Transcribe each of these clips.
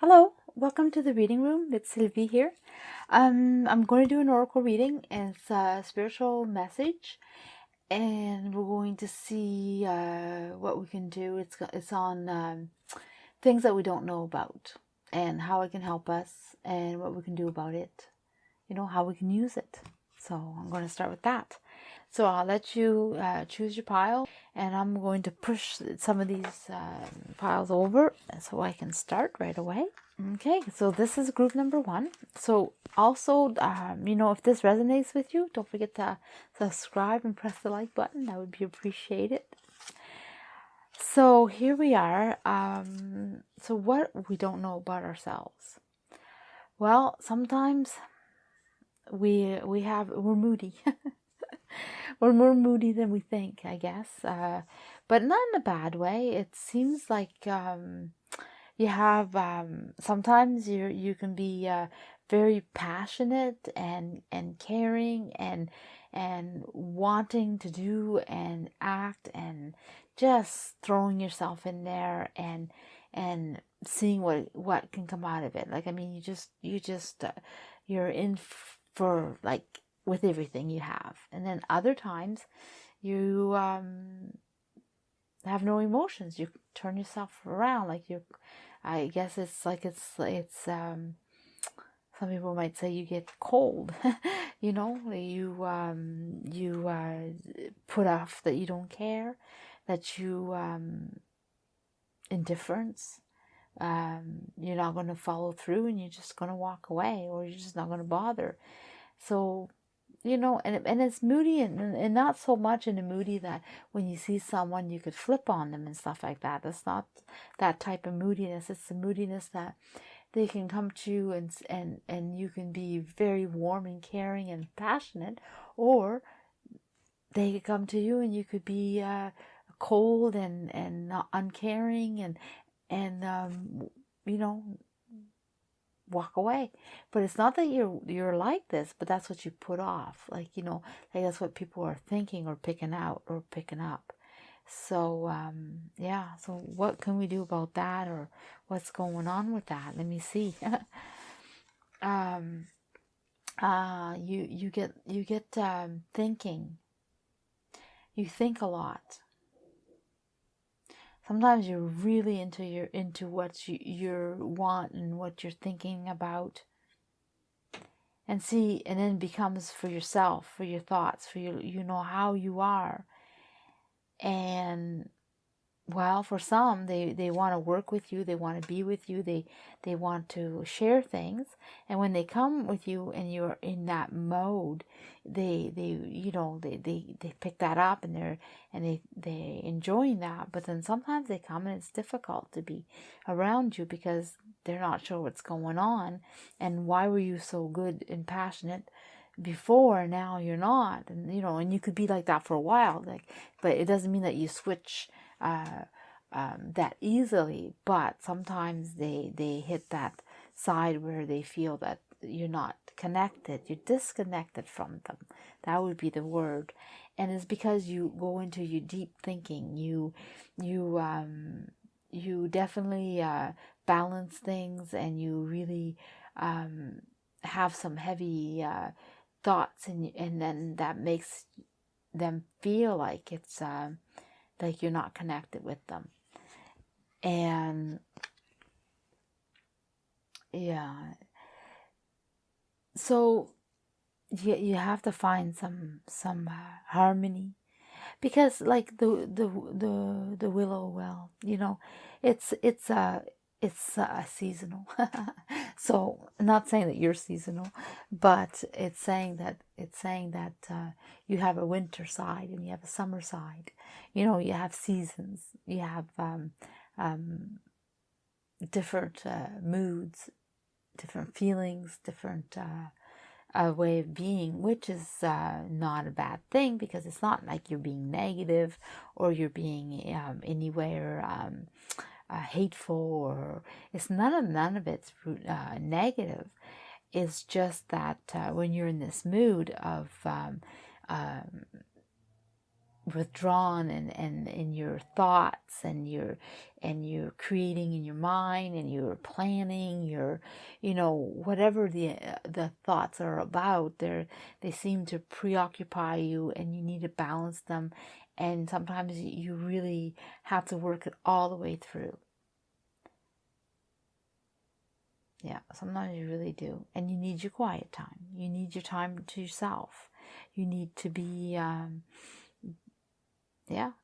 Hello, welcome to the reading room. It's Sylvie here. I'm going to do an oracle reading, and it's a spiritual message, and we're going to see what we can do. It's on things that we don't know about, and how it can help us, and what we can do about it. You know, how we can use it. So I'm going to start with that. So I'll let you choose your pile, and I'm going to push some of these piles over so I can start right away. Okay, so this is group number 1. So also, if this resonates with you, don't forget to subscribe and press the like button. That would be appreciated. So here we are. So what we don't know about ourselves. Well, sometimes we're moody. We're more moody than we think, I guess. But not in a bad way. It seems like you have sometimes you can be very passionate and caring and wanting to do and act and just throwing yourself in there and seeing what can come out of it. Like, I mean, you're in for, like, with everything you have. And then other times you have no emotions. You turn yourself around, like I guess it's some people might say you get cold. You put off, that you don't care, that you indifference. You're not going to follow through, and you're just going to walk away, or you're just not going to bother. So, and it's moody, and not so much in a moody that when you see someone you could flip on them and stuff like that. That's not that type of moodiness. It's the moodiness that they can come to you and you can be very warm and caring and passionate, or they could come to you and you could be cold and not uncaring and walk away. But it's not that you're like this, but that's what you put off. Like that's what people are thinking or picking out or picking up. So so what can we do about that, or what's going on with that? Let me see. You get thinking. You think a lot. Sometimes you're really into what you want and what you're thinking about. And then it becomes for yourself, for your thoughts, for how you are. And well, for some, they want to work with you, they want to be with you, they want to share things. And when they come with you and you're in that mode, they pick that up, and they enjoying that. But then sometimes they come and it's difficult to be around you because they're not sure what's going on, and why were you so good and passionate before, now you're not. And you could be like that for a while, but it doesn't mean that you switch that easily. But sometimes they hit that side where they feel that you're not connected, you're disconnected from them. That would be the word. And it's because you go into your deep thinking. You definitely balance things, and you really have some heavy thoughts, and then that makes them feel like it's like you're not connected with them. And so you have to find some harmony, because like the willow well, it's seasonal. So I'm not saying that you're seasonal, but it's saying that you have a winter side and you have a summer side. You have seasons. You have different moods, different feelings, different way of being, which is not a bad thing, because it's not like you're being negative or you're being anywhere hateful, or it's none of it's negative. It's just that when you're in this mood of withdrawn and in your thoughts, and you're creating in your mind, and you're planning your, whatever the thoughts are about, they seem to preoccupy you, and you need to balance them, and sometimes you really have to work it all the way through. Yeah, sometimes you really do. And you need your quiet time. You need your time to yourself. You need to be,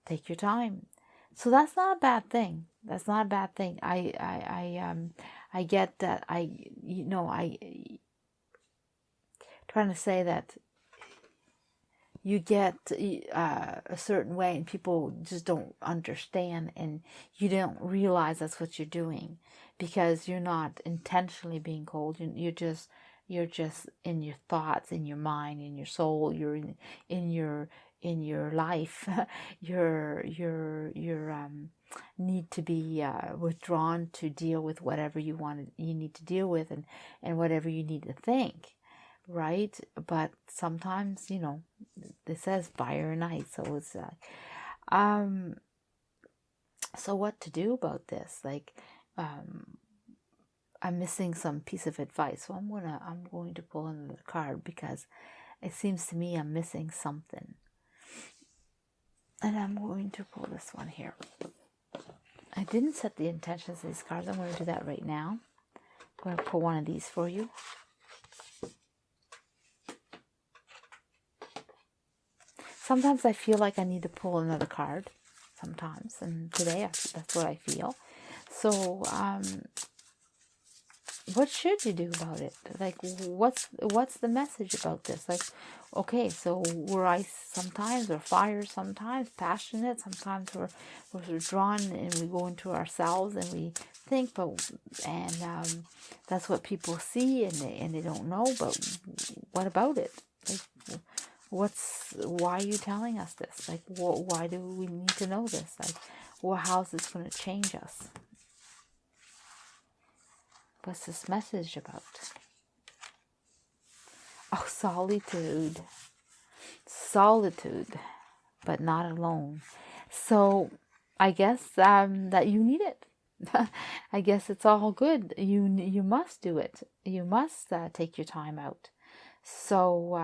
take your time. So that's not a bad thing. That's not a bad thing. I get that. Trying to say that you get a certain way and people just don't understand, and you don't realize that's what you're doing, because you're not intentionally being cold. You're just in your thoughts, in your mind, in your soul. You're in your life. you're need to be withdrawn to deal with whatever you need to deal with, and whatever you need to think. Right? But sometimes, it says fire and ice, so it's so what to do about this? Like, I'm missing some piece of advice, so I'm going to pull another card, because it seems to me I'm missing something, and I'm going to pull this one here. I didn't set the intentions of these cards. I'm going to do that right now. I'm going to pull one of these for you. Sometimes I feel like I need to pull another card. Sometimes, and today that's what I feel. So, what should you do about it? Like, what's the message about this? Like, okay, so we're ice sometimes, or fire sometimes, passionate. Sometimes we're drawn, and we go into ourselves, and we think, and that's what people see, and they don't know. But what about it? Like, why are you telling us this? Like, why do we need to know this? Like, how's this going to change us? What's this message about? Oh, solitude, but not alone. So, I guess that you need it. I guess it's all good. You must do it. You must take your time out. So,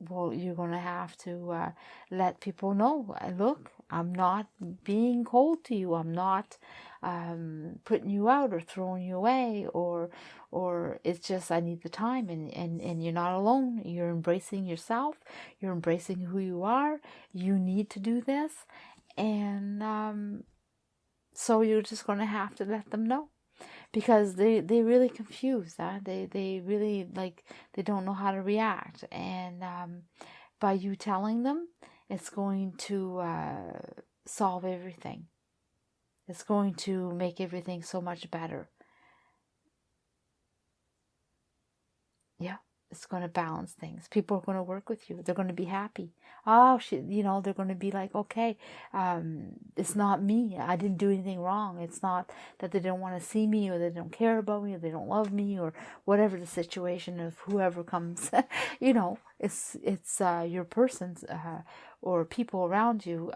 well, you're going to have to let people know, look, I'm not being cold to you. I'm not putting you out or throwing you away, or it's just I need the time, and you're not alone. You're embracing yourself. You're embracing who you are. You need to do this. And so you're just going to have to let them know. Because they really confused, huh? They really, like, they don't know how to react, and by you telling them, it's going to solve everything. It's going to make everything so much better. Yeah, it's going to balance things. People are going to work with you. They're going to be happy. Oh, they're going to be like, okay, it's not me. I didn't do anything wrong. It's not that they don't want to see me, or they don't care about me, or they don't love me, or whatever the situation of whoever comes. It's your persons or people around you.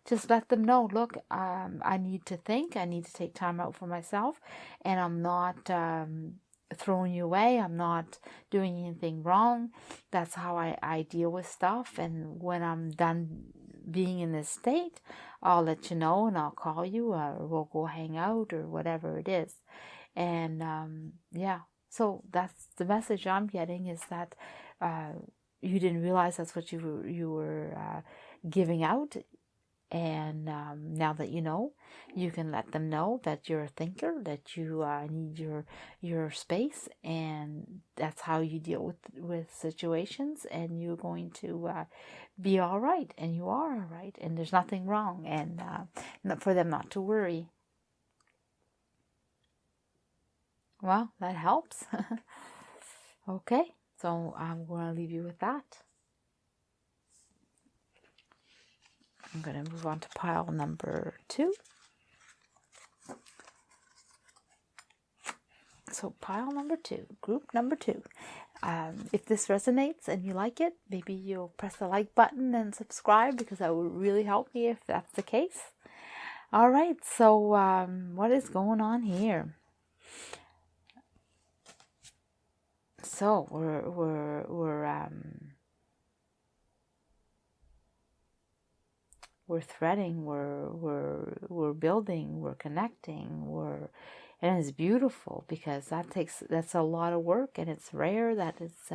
Just let them know, look, I need to think. I need to take time out for myself, and I'm not throwing you away. I'm not doing anything wrong. That's how I deal with stuff. And when I'm done being in this state, I'll let you know, and I'll call you, or we'll go hang out, or whatever it is. And so that's the message I'm getting, is that you didn't realize that's what you were giving out. And now that you know, you can let them know that you're a thinker, that you need your space, and that's how you deal with situations, and you're going to be all right, and you are all right, and there's nothing wrong, and for them not to worry. Well, that helps. Okay, so I'm going to leave you with that. I'm going to move on to pile number 2. So pile number 2, group number 2. if this resonates and you like it, maybe you'll press the like button and subscribe, because that would really help me if that's the case. All right, so what is going on here? So we're threading, we're building, we're connecting, and it's beautiful, because that's a lot of work, and it's rare that it's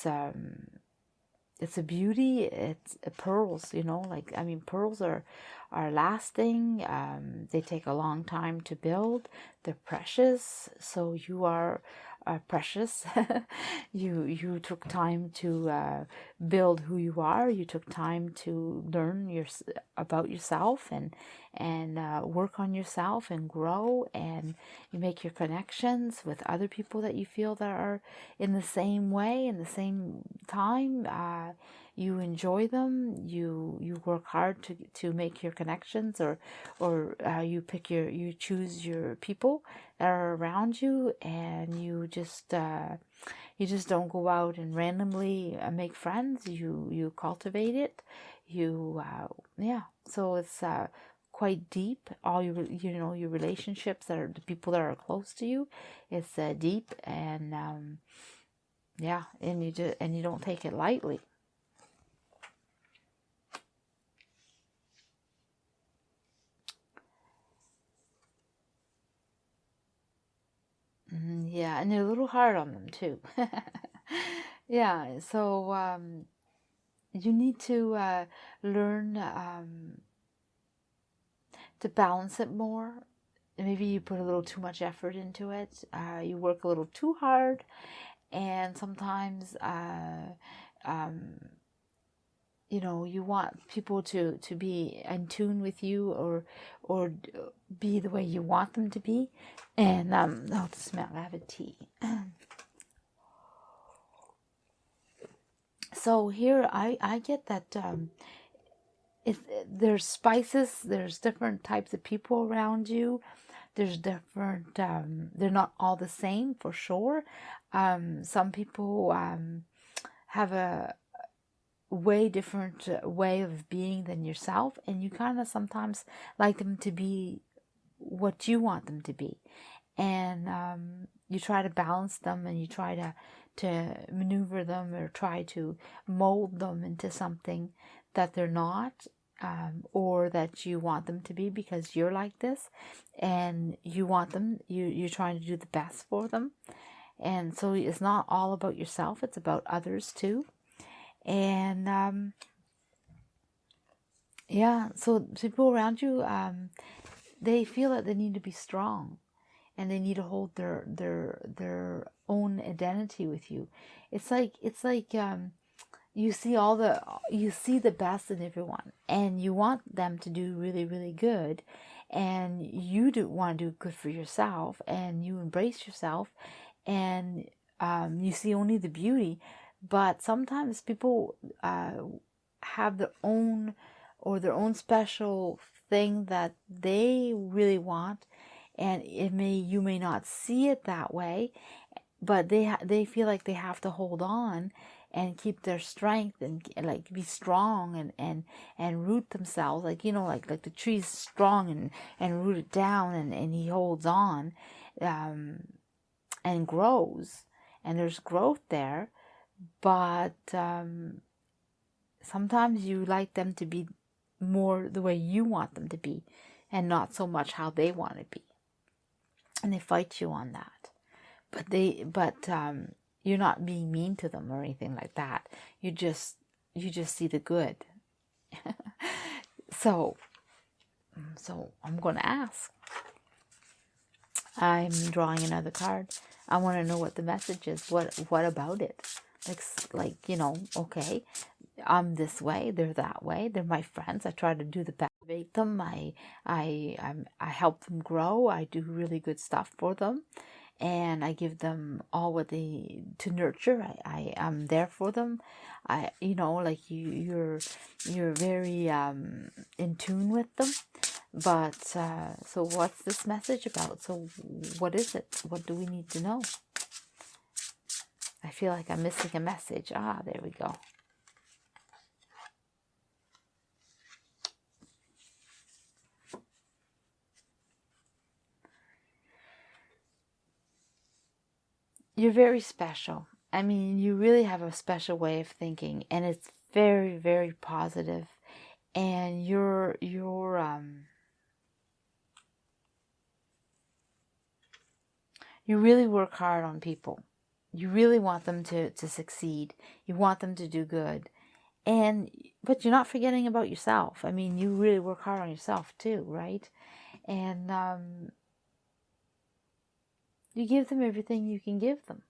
a beauty. It's pearls, like, I mean, pearls are lasting. They take a long time to build. They're precious. So you are precious. you took time to build who you are. You took time to learn about yourself, and work on yourself and grow, and you make your connections with other people that you feel that are in the same way, in the same time. You enjoy them. You work hard to make your connections, or you choose your people that are around you, and you just don't go out and randomly make friends. You cultivate it. So it's quite deep. All your relationships, that are the people that are close to you, it's deep, and and you don't take it lightly. Yeah, and you're a little hard on them too. Yeah, so you need to learn to balance it more. Maybe you put a little too much effort into it. You work a little too hard, and sometimes you want people to be in tune with you, or be the way you want them to be. And oh, the smell, I have a tea. So here I get that there's spices, there's different types of people around you. There's different, they're not all the same, for sure. Some people have a way different way of being than yourself, and you kind of sometimes like them to be what you want them to be, and you try to balance them, and you try to maneuver them, or try to mold them into something that they're not, or that you want them to be, because you're like this, and you want them, you're trying to do the best for them. And so it's not all about yourself, it's about others too. And so people around you, they feel that they need to be strong, and they need to hold their own identity with you. It's like you see the best in everyone, and you want them to do really, really good, and you do want to do good for yourself, and you embrace yourself, and you see only the beauty. But sometimes people have their own special thing that they really want, and you may not see it that way, but they feel like they have to hold on and keep their strength, and like be strong, and root themselves, like like the tree's strong and rooted down, and he holds on, and grows, and there's growth there. But sometimes you like them to be more the way you want them to be, and not so much how they want to be, and they fight you on that. But you're not being mean to them or anything like that. You just see the good. So I'm going to ask. I'm drawing another card. I want to know what the message is. What about it? Like okay, I'm this way, they're that way, they're my friends. I try to do the best, motivate them. I help them grow. I do really good stuff for them, and I give them all what they to nurture. I'm there for them. Like you're very in tune with them. But so what's this message about? So what is it? What do we need to know? I feel like I'm missing a message. Ah, there we go. You're very special. I mean, you really have a special way of thinking, and it's very, very positive. And you really work hard on people. You really want them to succeed. You want them to do good. But you're not forgetting about yourself. I mean, you really work hard on yourself too, right? And you give them everything you can give them.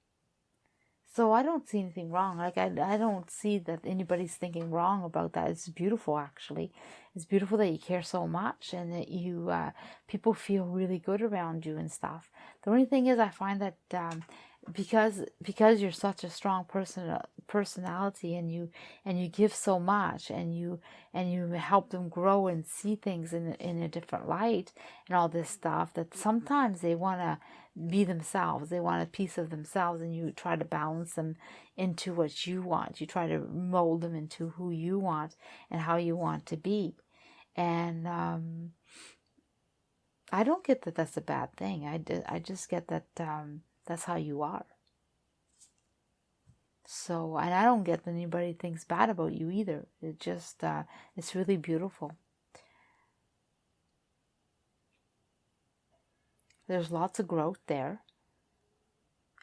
So I don't see anything wrong. Like, I don't see that anybody's thinking wrong about that. It's beautiful, actually. It's beautiful that you care so much and that you people feel really good around you and stuff. The only thing is, I find that because you're such a strong personality, and you give so much, and you help them grow and see things in a different light and all this stuff, that sometimes they want to be themselves. They want a piece of themselves, and you try to balance them into what you want. You try to mold them into who you want and how you want to be. And I don't get that that's a bad thing. I just get that that's how you are. So, and I don't get that anybody thinks bad about you either. It just, it's really beautiful. There's lots of growth there.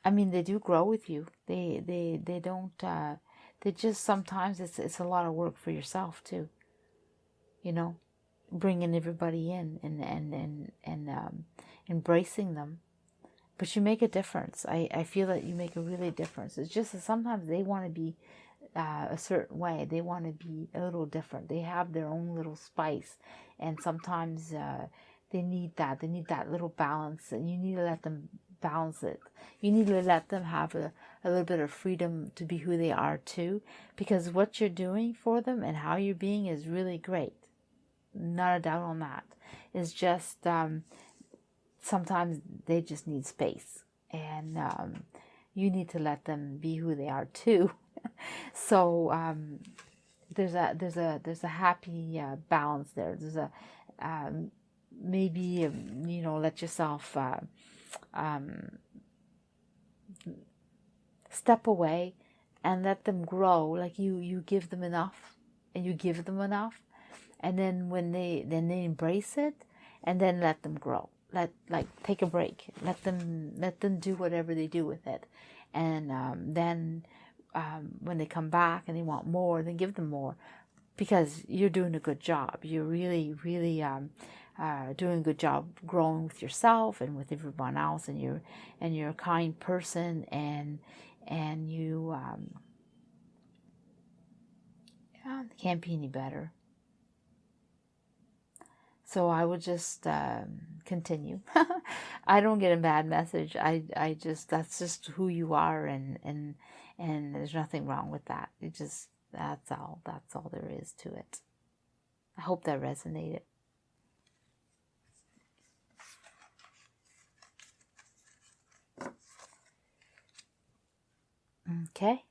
I mean, they do grow with you. They don't, they just, sometimes it's a lot of work for yourself too. You know, bringing everybody in and embracing them. But you make a difference. I feel that you make a really difference. It's just that sometimes they want to be a certain way. They want to be a little different. They have their own little spice. And sometimes they need that. They need that little balance. And you need to let them balance it. You need to let them have a little bit of freedom to be who they are too. Because what you're doing for them and how you're being is really great. Not a doubt on that. It's just... sometimes they just need space, and you need to let them be who they are too. So there's a happy balance there. There's a maybe let yourself step away and let them grow. Like you give them enough, and you give them enough, and then when they embrace it, and then let them grow. Take a break. Let them do whatever they do with it, and then when they come back and they want more, then give them more, because you're doing a good job. You're really, really doing a good job growing with yourself and with everyone else, and you're a kind person, and you can't be any better. So I would just continue. I don't get a bad message. I just, that's just who you are, and there's nothing wrong with that. It just, that's all there is to it. I hope that resonated. Okay.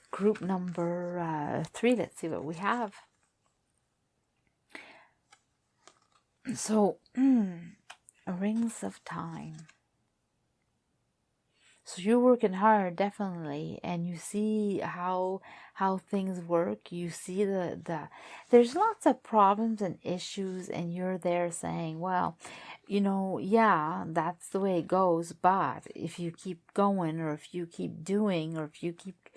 Group number 3. Let's see what we have. So, rings of time. So you're working hard, definitely, and you see how things work. You see there's lots of problems and issues, and you're there saying, well, yeah, that's the way it goes, but if you keep going, or if you keep doing, or if you keep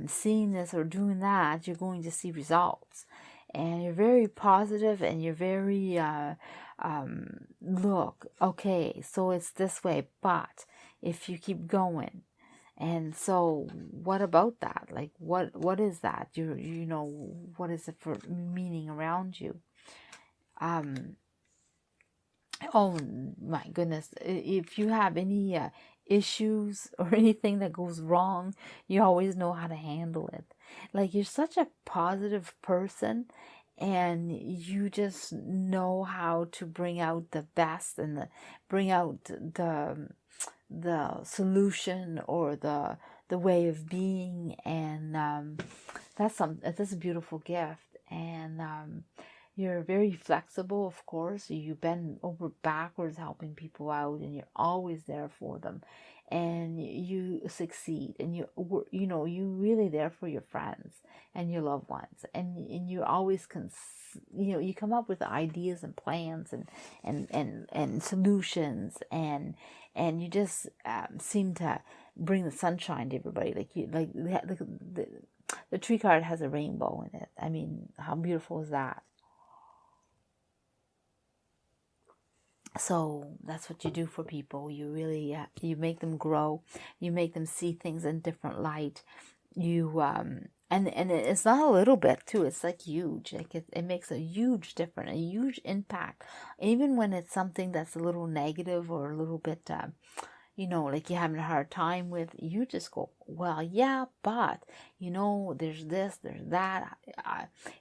seeing this or doing that, you're going to see results. And you're very positive, and you're very, look, okay, so it's this way, but if you keep going. And so what about that? Like, what is that? What is it for meaning around you? Oh my goodness, if you have any issues or anything that goes wrong, you always know how to handle it. Like, you're such a positive person, and you just know how to bring out the best, and bring out the solution or the way of being, and that's a beautiful gift. And you're very flexible, of course. You bend over backwards helping people out, and you're always there for them, and you succeed, and you really there for your friends and your loved ones, and you always you come up with ideas and plans and solutions, and you just seem to bring the sunshine to everybody. Like the tree card has a rainbow in it. I mean, how beautiful is that? So that's what you do for people. You really you make them grow. You make them see things in different light. You and it's not a little bit too. It's like huge. Like it makes a huge difference, a huge impact. Even when it's something that's a little negative or a little bit like you're having a hard time with, you just go, well, yeah, but, there's this, there's that.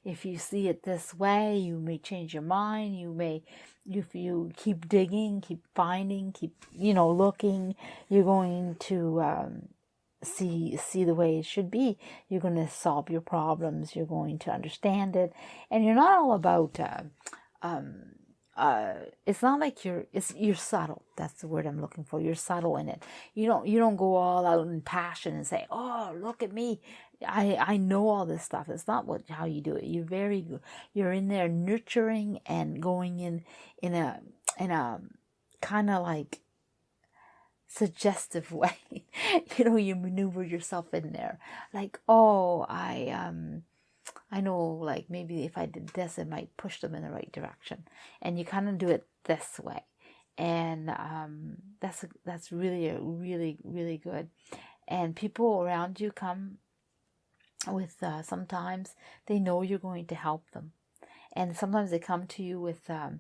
If you see it this way, you may change your mind. You may, if you keep digging, keep finding, keep, looking, you're going to see the way it should be. You're going to solve your problems. You're going to understand it. And you're not all about... it's not like you're subtle. That's the word I'm looking for. You're subtle in it. You don't go all out in passion and say, oh, look at me. I know all this stuff. It's not how you do it. You're very good. You're in there nurturing and going in a kind of like suggestive way. You maneuver yourself in there. Like, oh, I know, like, maybe if I did this, it might push them in the right direction. And you kind of do it this way. And that's really, really, really good. And people around you come with, sometimes they know you're going to help them. And sometimes they come to you with the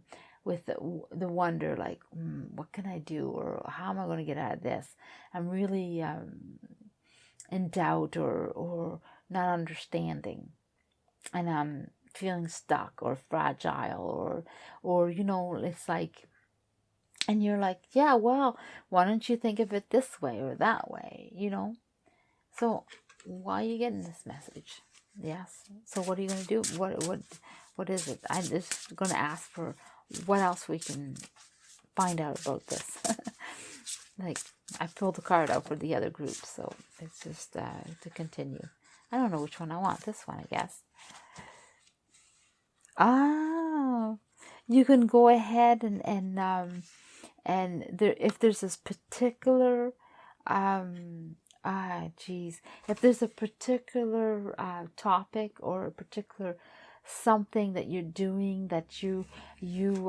wonder, like, what can I do? Or how am I going to get out of this? I'm really in doubt or not understanding. And I'm feeling stuck or fragile or it's like, and you're like, yeah, well, why don't you think of it this way or that way, So why are you getting this message? Yes. So what are you going to do? What is it? I'm just going to ask for what else we can find out about this. Like, I pulled the card out for the other group, so it's just to continue. I don't know which one I want. This one, I guess. You can go ahead and there, if there's this particular if there's a particular topic or a particular something that you're doing that you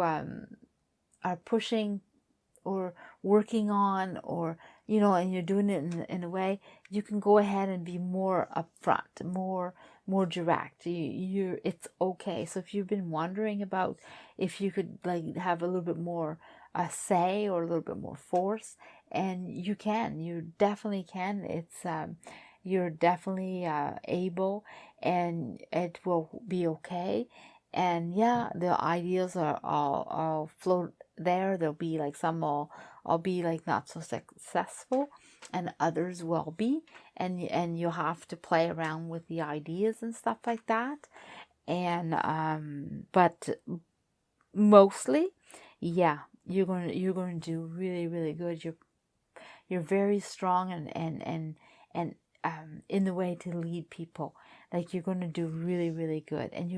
are pushing or working on, or and you're doing it in a way, you can go ahead and be more upfront, more direct. It's okay. So if you've been wondering about if you could like have a little bit more say or a little bit more force, and you definitely can. It's you're definitely able, and it will be okay. And yeah, the ideas are all float there. There'll be like some I'll be like not so successful, and others will be, and you'll have to play around with the ideas and stuff like that. And but mostly, yeah, you're going to do really, really good. You're very strong and in the way to lead people. Like, you're going to do really, really good, and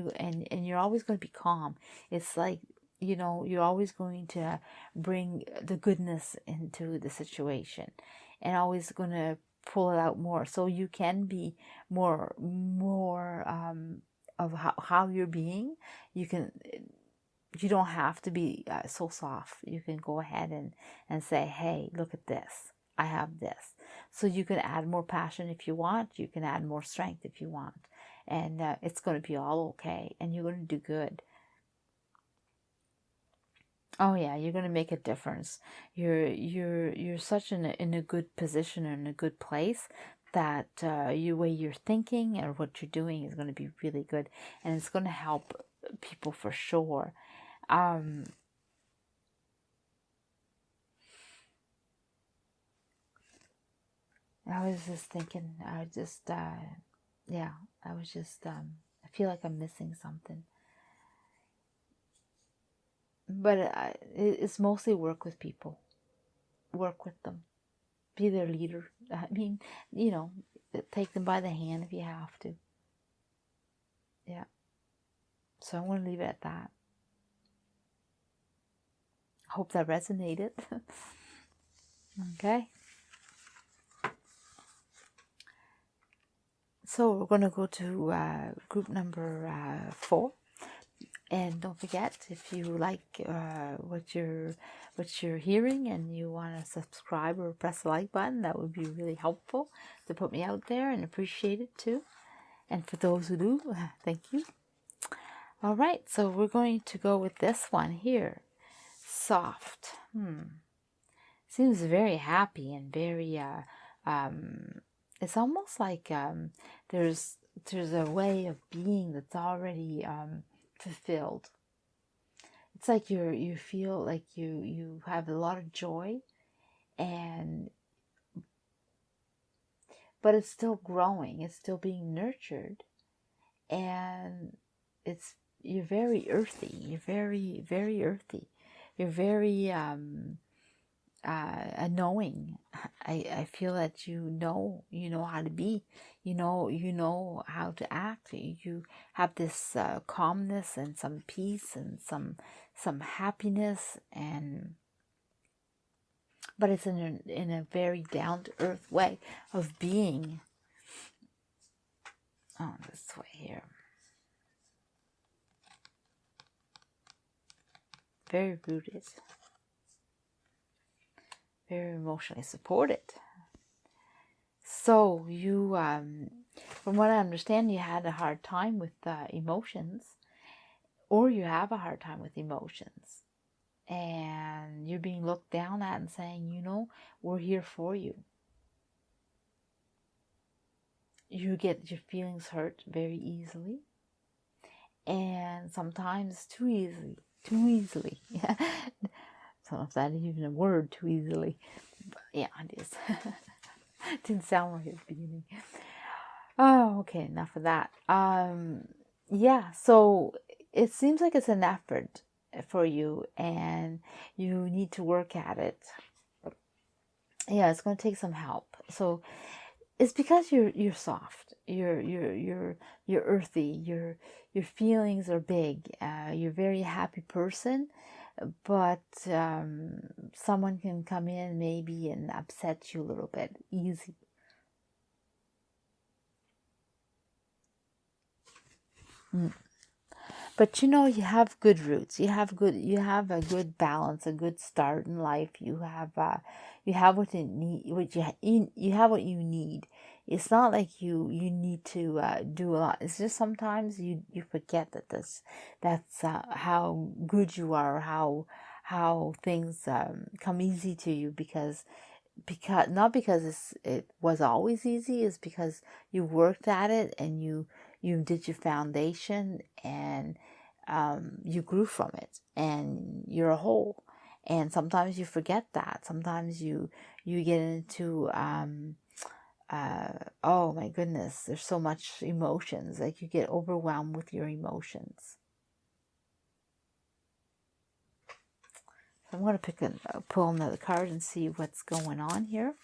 you're always going to be calm. It's like, you're always going to bring the goodness into the situation, and always going to pull it out more, so you can be more of how you're being. You don't have to be so soft. You can go ahead and say, hey, look at this. I have this. So you can add more passion if you want. You can add more strength if you want. And it's going to be all okay. And you're going to do good. Oh yeah, you're going to make a difference. You're such in a good position, in a good place, that way you're thinking or what you're doing is going to be really good. And it's going to help people for sure. I was just thinking, yeah, I was just, I feel like I'm missing something. But it's mostly work with people. Work with them. Be their leader. I mean, take them by the hand if you have to. Yeah. So I'm going to leave it at that. Hope that resonated. Okay. So we're going to go to group number 4. And don't forget, if you like what you're hearing and you want to subscribe or press the like button, that would be really helpful to put me out there, and appreciate it too. And for those who do, thank you. All right, so we're going to go with this one here. Soft. Seems very happy and very it's almost like there's a way of being that's already fulfilled. It's like you feel like you have a lot of joy, but it's still growing, it's still being nurtured, and you're very earthy, you're very, very earthy, you're very knowing. I feel that you know how to be, you know how to act. You have this calmness and some peace and some happiness, but it's in a very down to earth way of being. Oh, this way here. Very rooted. Very emotionally supported. So you, from what I understand, you had a hard time with emotions, or you have a hard time with emotions, and you're being looked down at and saying, we're here for you. You get your feelings hurt very easily, and sometimes too easily. Yeah. I don't know if that is even a word, too easily. But yeah, it is. It didn't sound right at the beginning. Oh, okay, enough of that. Yeah, so it seems like it's an effort for you, and you need to work at it. Yeah, it's going to take some help. So it's because you're soft. You're earthy. Your feelings are big. You're a very happy person, but someone can come in maybe and upset you a little bit easy. But you have good roots. You have a good balance, a good start in life. You have what you need. You have what you need. It's not like you need to do a lot. It's just sometimes you forget that's how good you are, how things come easy to you because not because it was always easy. It's because you worked at it and you did your foundation, and you grew from it, and you're a whole. And sometimes you forget that. Sometimes you get into oh my goodness, there's so much emotions, like you get overwhelmed with your emotions. So I'm going to pull another card and see what's going on here.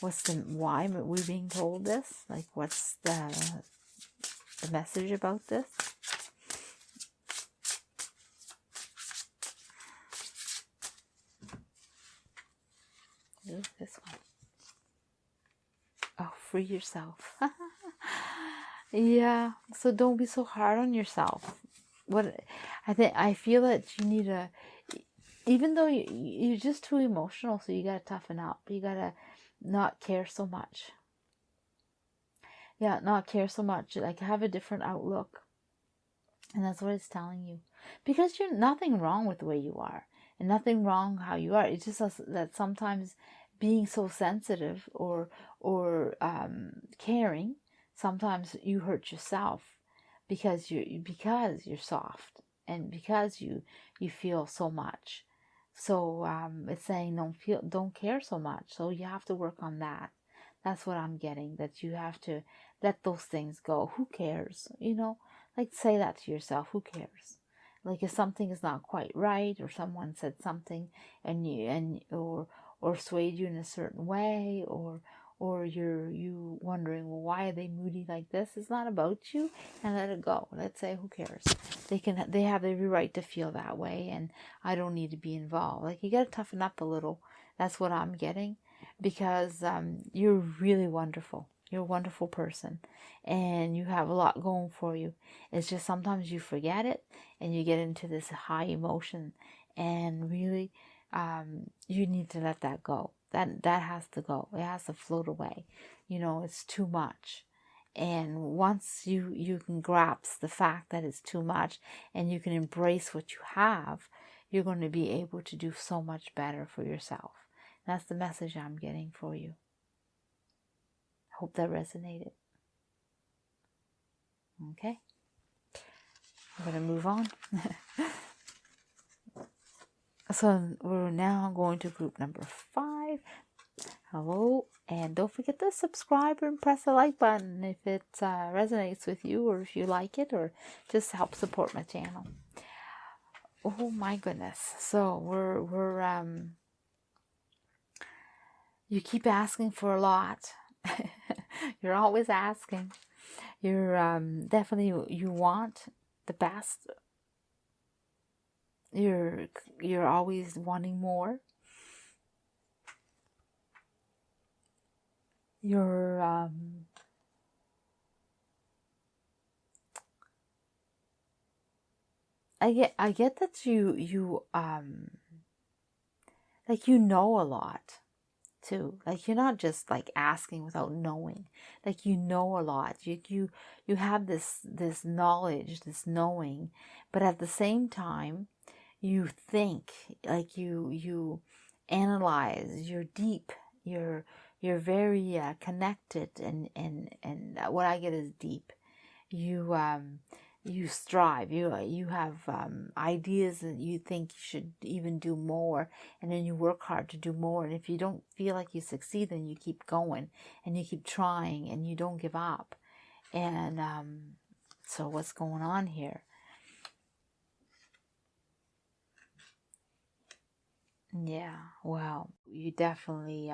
Why are we being told this? Like, what's the message about this? Ooh, this one. Oh, free yourself. Yeah, so don't be so hard on yourself. I feel that you need even though you're just too emotional, so you gotta toughen up. You gotta not care so much. Yeah, not care so much. Like, have a different outlook. And that's what it's telling you. Because you're nothing wrong with the way you are. And nothing wrong how you are. It's just that sometimes being so sensitive or caring, sometimes you hurt yourself because you're soft, and because you feel so much. So it's saying don't care so much. So you have to work on that. That's what I'm getting, that you have to let those things go. Who cares? You know, like say that to yourself. Who cares? Like if something is not quite right, or someone said something and or swayed you in a certain way, or you wondering, well, why are they moody like this? It's not about you, and let it go. Let's say, who cares? They have every right to feel that way, and I don't need to be involved. Like, you got to toughen up a little. That's what I'm getting, because you're really wonderful. You're a wonderful person, and you have a lot going for you. It's just sometimes you forget it, and you get into this high emotion, and really, you need to let that go. That has to go. It has to float away. You know, it's too much. And once you can grasp the fact that it's too much, and you can embrace what you have, you're going to be able to do so much better for yourself. That's the message I'm getting for you. Hope that resonated. Okay. I'm going to move on. So we're now going to group number 5. Hello, and don't forget to subscribe and press the like button if it resonates with you, or if you like it, or just help support my channel. Oh my goodness. So we're you keep asking for a lot. You're always asking. You're definitely, you want the best. You're always wanting more. You're I get that you like, you know a lot too. Like, you're not just like asking without knowing. Like, you know a lot. You have this knowledge, this knowing, but at the same time, you think, like, you analyze. You're deep. You're very connected, and what I get is deep. You strive. You have ideas that you think you should even do more, and then you work hard to do more. And if you don't feel like you succeed, then you keep going, and you keep trying, and you don't give up. And so what's going on here? Yeah, well, you definitely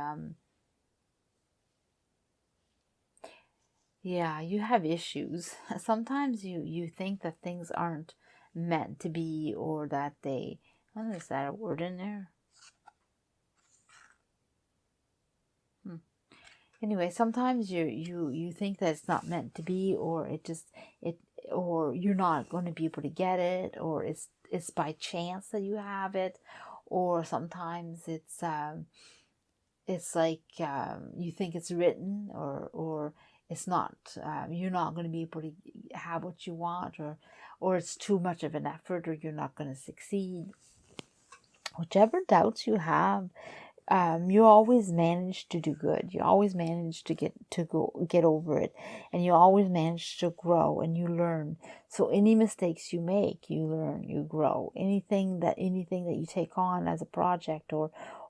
yeah, you have issues. Sometimes you think that things aren't meant to be, or that they, oh, is that a word in there? Anyway, sometimes you think that it's not meant to be, or it or you're not going to be able to get it, or it's by chance that you have it, or sometimes it's like you think it's written, or it's not. You're not going to be able to have what you want, or it's too much of an effort, or you're not going to succeed. Whichever doubts you have, you always manage to do good. You always manage to get over it, and you always manage to grow, and you learn. So any mistakes you make, you learn, you grow. Anything that you take on as a project,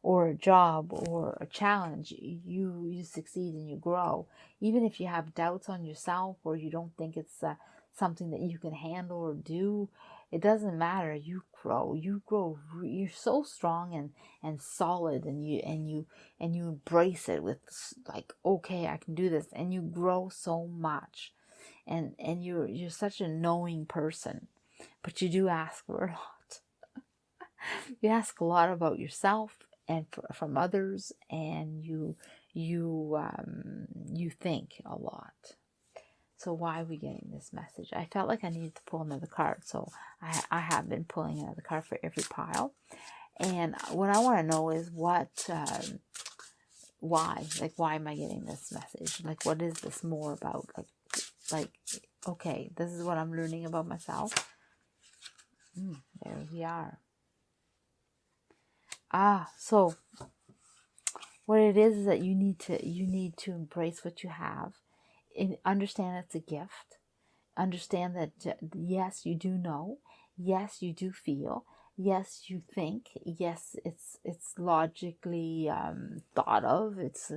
or a job, or a challenge, you succeed and you grow. Even if you have doubts on yourself, or you don't think it's something that you can handle or do, it doesn't matter. You grow. You're so strong and solid, and you embrace it with, like, okay, I can do this, and you grow so much, and you're such a knowing person, but you do ask for a lot. You ask a lot about yourself and from others, and you think a lot. So why are we getting this message? I felt like I needed to pull another card, so I have been pulling another card for every pile. And what I want to know is why? Like, why am I getting this message? Like, what is this more about? Like, okay, this is what I'm learning about myself. There we are. So what it is that you need to embrace what you have, and understand it's a gift. Understand that yes, you do know. Yes, you do feel. Yes, you think. Yes, it's logically thought of. It's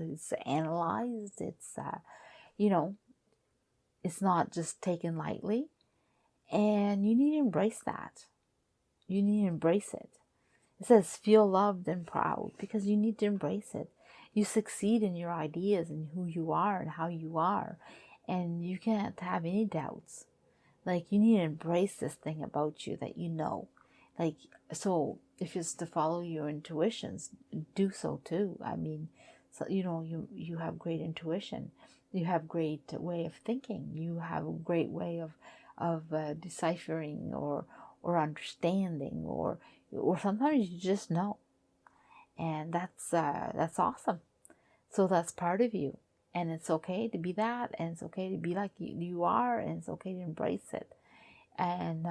analyzed. It's you know, it's not just taken lightly, and you need to embrace that. You need to embrace it. It says feel loved and proud because you need to embrace it. You succeed in your ideas and who you are and how you are, and you can't have any doubts. Like, you need to embrace this thing about you that you know. Like, so if it's to follow your intuitions, do so too. I mean, so you have great intuition. You have great way of thinking. You have a great way of deciphering or understanding, or sometimes you just know, and that's awesome. So that's part of you, and it's okay to be that, and it's okay to be like you are, and it's okay to embrace it. And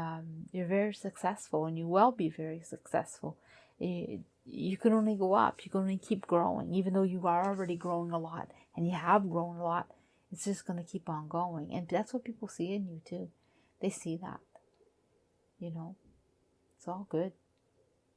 you're very successful, and you will be very successful. You can only go up. You can only keep growing, even though you are already growing a lot, and you have grown a lot. It's just going to keep on going, and that's what people see in you too. They see that, it's all good.